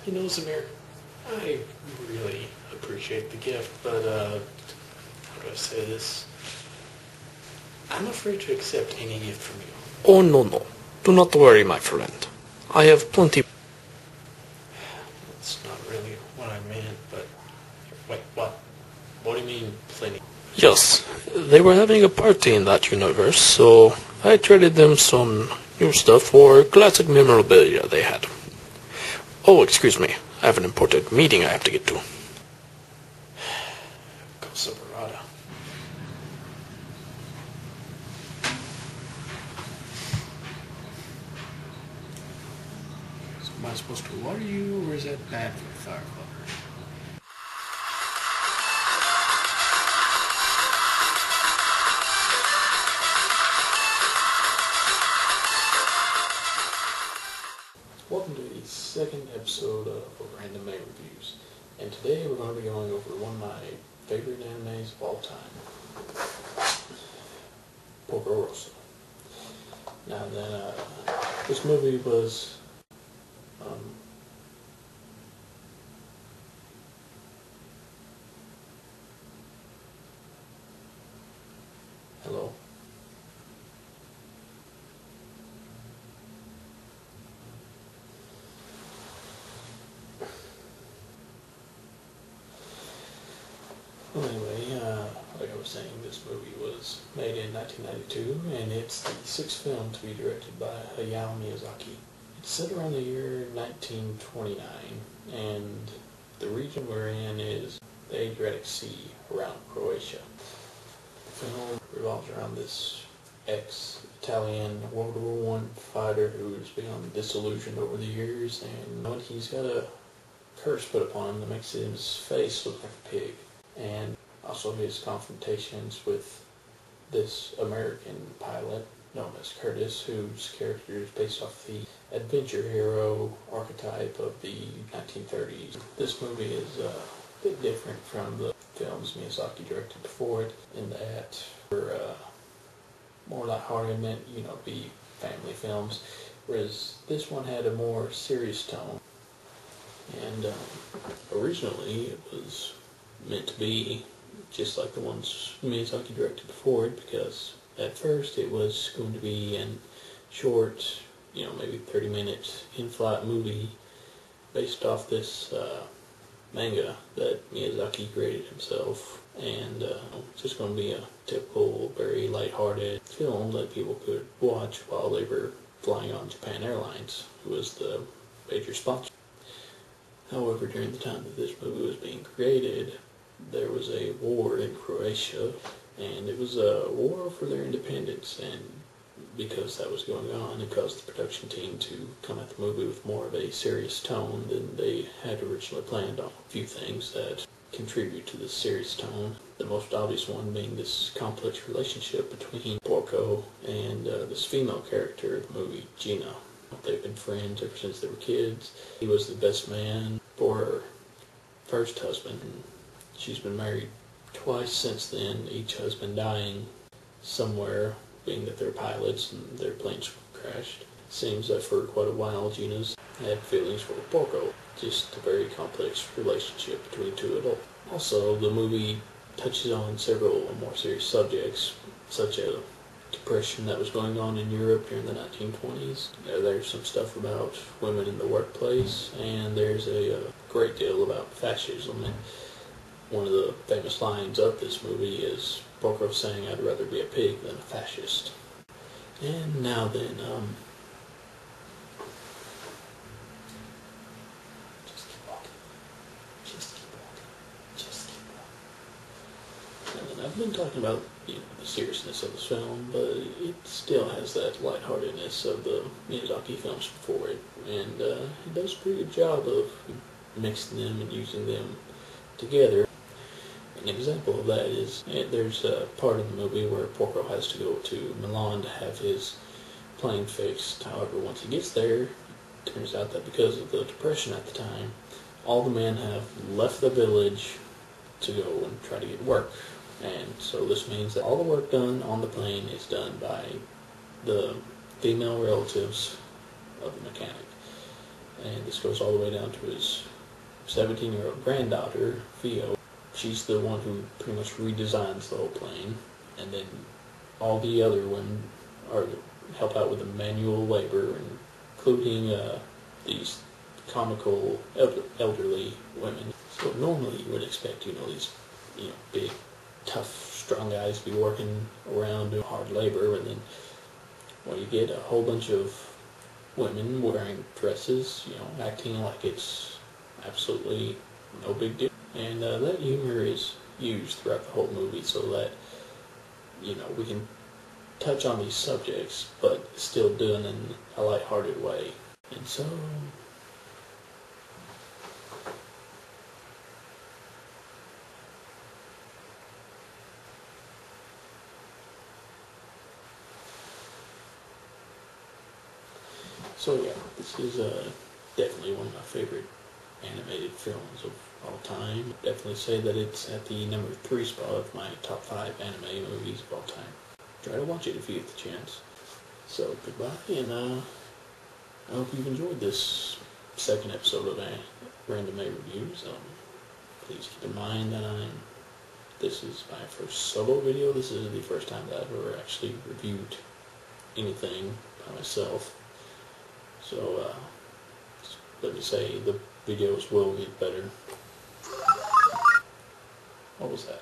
You know, Zamir, I really appreciate the gift, but, how do I say this? I'm afraid to accept any gift from you. Oh, no, no. Do not worry, my friend. I have plenty. That's not really what I meant, but... Wait, what? What do you mean, plenty? Yes, they were having a party in that universe, so I traded them some new stuff for classic memorabilia they had. Oh, excuse me. I have an important meeting I have to get to. Cosa Barada. So am I supposed to water you, or is that bad for the fire flower? Welcome to the second episode of Randome Reviews, and today we're going to be going over one of my favorite animes of all time, Porco Rosso. Now then, this movie was, hello? Well, anyway, like I was saying, this movie was made in 1992, and it's the sixth film to be directed by Hayao Miyazaki. It's set around the year 1929, and the region we're in is the Adriatic Sea around Croatia. The film revolves around this ex-Italian World War I fighter who's become disillusioned over the years, and he's got a curse put upon him that makes his face look like a pig. And also his confrontations with this American pilot known as Curtis, whose character is based off the adventure hero archetype of the 1930s. This movie is a bit different from the films Miyazaki directed before it, in that they're more lighthearted, meant, be family films, whereas this one had a more serious tone. And originally it was meant to be just like the ones Miyazaki directed before it, because at first it was going to be a short, maybe 30-minute in-flight movie based off this manga that Miyazaki created himself, and it's just going to be a typical, very lighthearted film that people could watch while they were flying on Japan Airlines, who was the major sponsor. However, during the time that this movie was being created, there was a war in Croatia, and it was a war for their independence, and because that was going on, it caused the production team to come at the movie with more of a serious tone than they had originally planned on. A few things that contribute to this serious tone, the most obvious one being this complex relationship between Porco and this female character of the movie, Gina. They've been friends ever since they were kids. He was the best man for her first husband. She's been married twice since then, each husband dying somewhere, being that they're pilots and their planes crashed. Seems that for quite a while Gina's had feelings for Porco. Just a very complex relationship between two adults. Also, the movie touches on several more serious subjects, such as depression that was going on in Europe during the 1920s. There's some stuff about women in the workplace, and there's a great deal about fascism. And one of the famous lines of this movie is Porco saying, "I'd rather be a pig than a fascist." And now then, just keep walking. Just keep walking. Just keep walking. And I've been talking about the seriousness of this film, but it still has that lightheartedness of the Miyazaki films before it, and it does a pretty good job of mixing them and using them together. An example of that is there's a part of the movie where Porco has to go to Milan to have his plane fixed. However, once he gets there, it turns out that because of the depression at the time, all the men have left the village to go and try to get work. And so this means that all the work done on the plane is done by the female relatives of the mechanic. and this goes all the way down to his 17-year-old granddaughter, Theo. She's the one who pretty much redesigns the whole plane, and then all the other women help out with the manual labor, including these comical elderly women. So normally you would expect, these, big, tough, strong guys to be working around doing hard labor, and then, well, you get a whole bunch of women wearing dresses, acting like it's absolutely no big deal. And that humor is used throughout the whole movie so that, we can touch on these subjects, but still do it in a lighthearted way. And so, yeah, this is definitely one of my favorite animated films of all time. Definitely say that it's at the number 3 spot of my top 5 anime movies of all time. Try to watch it if you get the chance. So goodbye, and I hope you've enjoyed this second episode of Randome Reviews. Please keep in mind that this is my first solo video. This is the first time that I've ever actually reviewed anything by myself. So, let me say, the videos will get better. What was that?